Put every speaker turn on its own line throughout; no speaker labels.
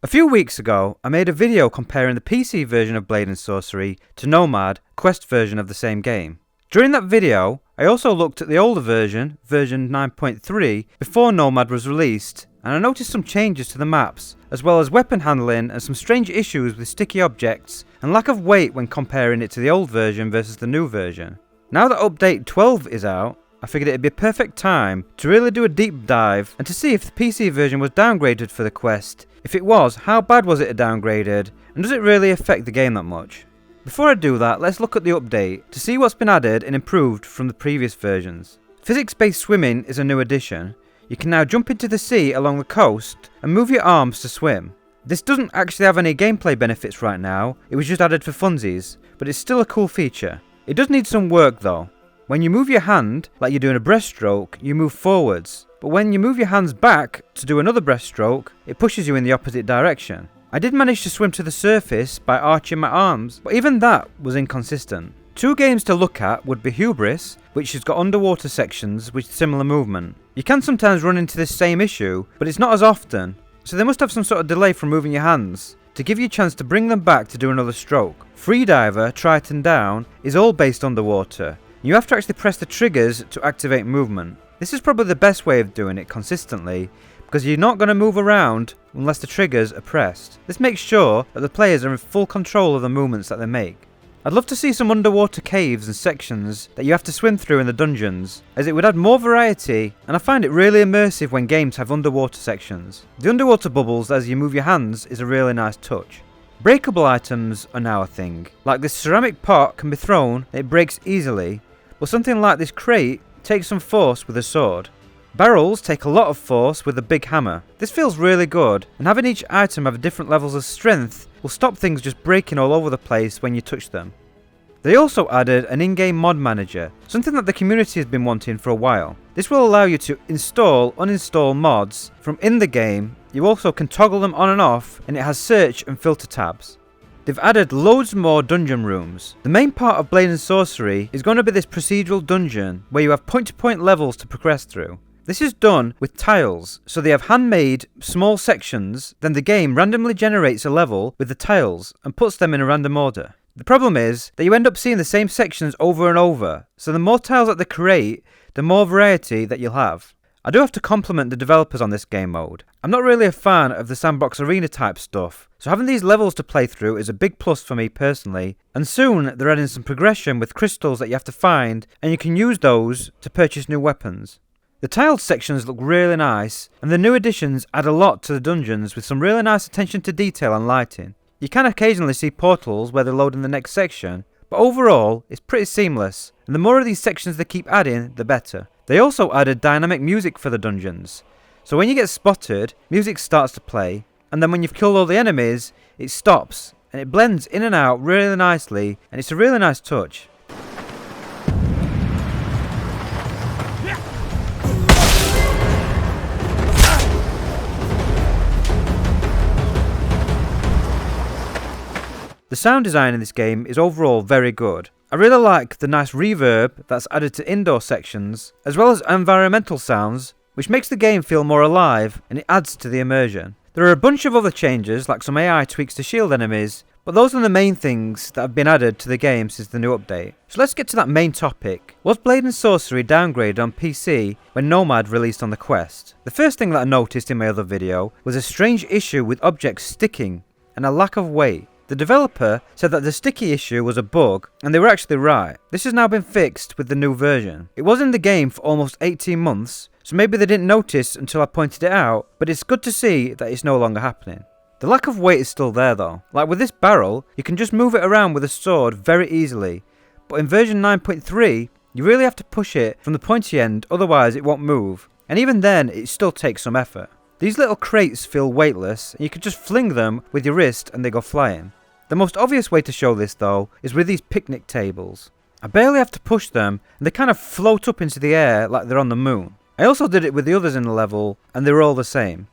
A few weeks ago, I made a video comparing the PC version of Blade & Sorcery to Nomad, Quest version of the same game. During that video, I also looked at the older version, version 9.3, before Nomad was released, and I noticed some changes to the maps, as well as weapon handling and some strange issues with sticky objects and lack of weight when comparing it to the old version versus the new version. Now that update 12 is out, I figured it'd be a perfect time to really do a deep dive and to see if the PC version was downgraded for the Quest. If it was, how bad was it downgraded, and does it really affect the game that much? Before I do that, let's look at the update to see what's been added and improved from the previous versions. Physics-based swimming is a new addition. You can now jump into the sea along the coast and move your arms to swim. This doesn't actually have any gameplay benefits right now, it was just added for funsies, but it's still a cool feature. It does need some work though. When you move your hand, like you're doing a breaststroke, you move forwards. But when you move your hands back to do another breaststroke, it pushes you in the opposite direction. I did manage to swim to the surface by arching my arms, but even that was inconsistent. Two games to look at would be Hubris, which has got underwater sections with similar movement. You can sometimes run into this same issue, but it's not as often, so they must have some sort of delay from moving your hands to give you a chance to bring them back to do another stroke. Freediver, Triton Down, is all based underwater. You have to actually press the triggers to activate movement. This is probably the best way of doing it consistently, because you're not going to move around unless the triggers are pressed. This makes sure that the players are in full control of the movements that they make. I'd love to see some underwater caves and sections that you have to swim through in the dungeons, as it would add more variety, and I find it really immersive when games have underwater sections. The underwater bubbles as you move your hands is a really nice touch. Breakable items are now a thing. Like this ceramic pot can be thrown and it breaks easily, but something like this crate takes some force with a sword. Barrels take a lot of force with a big hammer. This feels really good, and having each item have different levels of strength will stop things just breaking all over the place when you touch them. They also added an in-game mod manager, something that the community has been wanting for a while. This will allow you to install, uninstall mods from in the game. You also can toggle them on and off, and it has search and filter tabs. They've added loads more dungeon rooms. The main part of Blade & Sorcery is going to be this procedural dungeon where you have point-to-point levels to progress through. This is done with tiles, so they have handmade small sections, then the game randomly generates a level with the tiles and puts them in a random order. The problem is that you end up seeing the same sections over and over, so the more tiles that they create, the more variety that you'll have. I do have to compliment the developers on this game mode. I'm not really a fan of the sandbox arena type stuff, so having these levels to play through is a big plus for me personally, and soon they're adding some progression with crystals that you have to find, and you can use those to purchase new weapons. The tiled sections look really nice, and the new additions add a lot to the dungeons with some really nice attention to detail and lighting. You can occasionally see portals where they load in the next section, but overall it's pretty seamless, and the more of these sections they keep adding, the better. They also added dynamic music for the dungeons, so when you get spotted, music starts to play, and then when you've killed all the enemies, it stops, and it blends in and out really nicely, and it's a really nice touch. The sound design in this game is overall very good. I really like the nice reverb that's added to indoor sections, as well as environmental sounds, which makes the game feel more alive and it adds to the immersion. There are a bunch of other changes, like some AI tweaks to shield enemies, but those are the main things that have been added to the game since the new update. So let's get to that main topic. Was Blade & Sorcery downgraded on PC when Nomad released on the Quest? The first thing that I noticed in my other video was a strange issue with objects sticking and a lack of weight. The developer said that the sticky issue was a bug, and they were actually right. This has now been fixed with the new version. It was in the game for almost 18 months, so maybe they didn't notice until I pointed it out, but it's good to see that it's no longer happening. The lack of weight is still there though. Like with this barrel, you can just move it around with a sword very easily, but in version 9.3, you really have to push it from the pointy end, otherwise it won't move, and even then it still takes some effort. These little crates feel weightless, and you can just fling them with your wrist and they go flying. The most obvious way to show this though is with these picnic tables. I barely have to push them and they kind of float up into the air like they're on the moon. I also did it with the others in the level and they were all the same.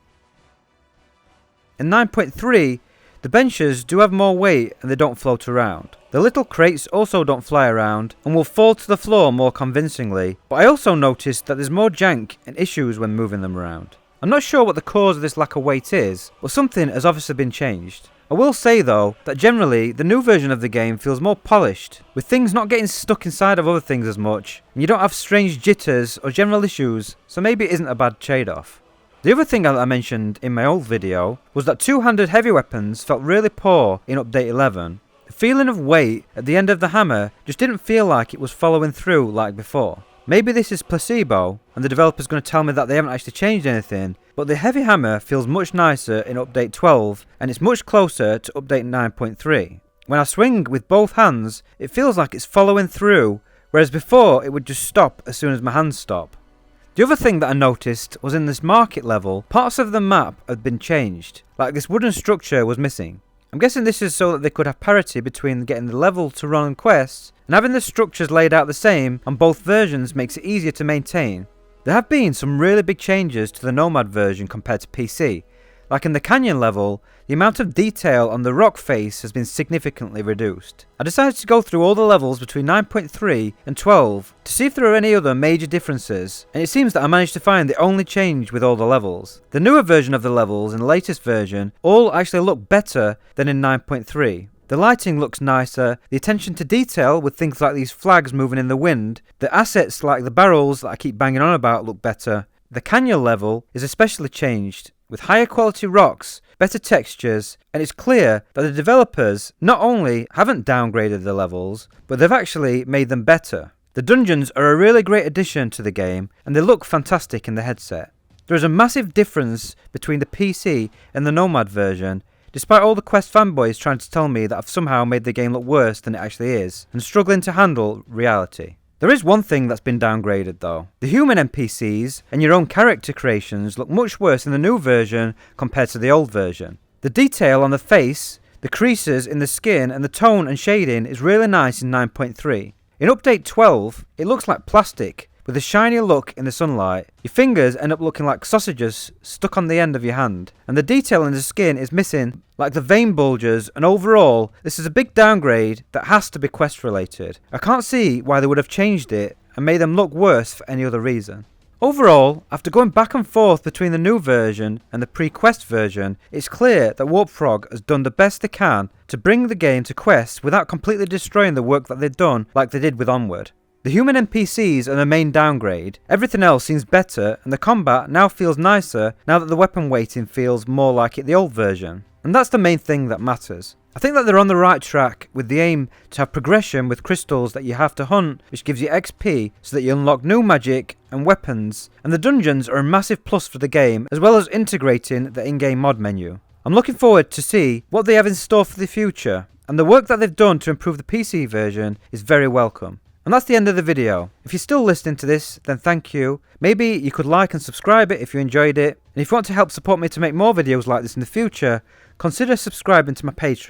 In 9.3, the benches do have more weight and they don't float around. The little crates also don't fly around and will fall to the floor more convincingly, but I also noticed that there's more jank and issues when moving them around. I'm not sure what the cause of this lack of weight is, but something has obviously been changed. I will say though, that generally, the new version of the game feels more polished, with things not getting stuck inside of other things as much, and you don't have strange jitters or general issues, so maybe it isn't a bad trade-off. The other thing that I mentioned in my old video was that two-handed heavy weapons felt really poor in Update 11. The feeling of weight at the end of the hammer just didn't feel like it was following through like before. Maybe this is placebo, and the developer's going to tell me that they haven't actually changed anything, but the heavy hammer feels much nicer in Update 12, and it's much closer to Update 9.3. When I swing with both hands, it feels like it's following through, whereas before it would just stop as soon as my hands stop. The other thing that I noticed was in this market level, parts of the map had been changed, like this wooden structure was missing. I'm guessing this is so that they could have parity between getting the level to run on quests, and having the structures laid out the same on both versions makes it easier to maintain. There have been some really big changes to the Nomad version compared to PC. Like in the canyon level, the amount of detail on the rock face has been significantly reduced. I decided to go through all the levels between 9.3 and 12 to see if there are any other major differences, and it seems that I managed to find the only change with all the levels. The newer version of the levels in the latest version all actually look better than in 9.3. The lighting looks nicer, the attention to detail with things like these flags moving in the wind, the assets like the barrels that I keep banging on about look better. The canyon level is especially changed, with higher quality rocks, better textures, and it's clear that the developers not only haven't downgraded the levels, but they've actually made them better. The dungeons are a really great addition to the game, and they look fantastic in the headset. There is a massive difference between the PC and the Nomad version, despite all the Quest fanboys trying to tell me that I've somehow made the game look worse than it actually is, and struggling to handle reality. There is one thing that's been downgraded though. The human NPCs and your own character creations look much worse in the new version compared to the old version. The detail on the face, the creases in the skin and the tone and shading is really nice in 9.3. In Update 12, it looks like plastic, with a shiny look in the sunlight. Your fingers end up looking like sausages stuck on the end of your hand, and the detail in the skin is missing, like the vein bulges, and overall, this is a big downgrade that has to be quest related. I can't see why they would have changed it and made them look worse for any other reason. Overall, after going back and forth between the new version and the pre-quest version, it's clear that Warp Frog has done the best they can to bring the game to quests without completely destroying the work that they've done like they did with Onward. The human NPCs are the main downgrade, everything else seems better, and the combat now feels nicer now that the weapon weighting feels more like the old version. And that's the main thing that matters. I think that they're on the right track with the aim to have progression with crystals that you have to hunt, which gives you XP so that you unlock new magic and weapons, and the dungeons are a massive plus for the game, as well as integrating the in-game mod menu. I'm looking forward to see what they have in store for the future, and the work that they've done to improve the PC version is very welcome. And that's the end of the video. If you're still listening to this, then thank you. Maybe you could like and subscribe it if you enjoyed it. And if you want to help support me to make more videos like this in the future, consider subscribing to my Patreon.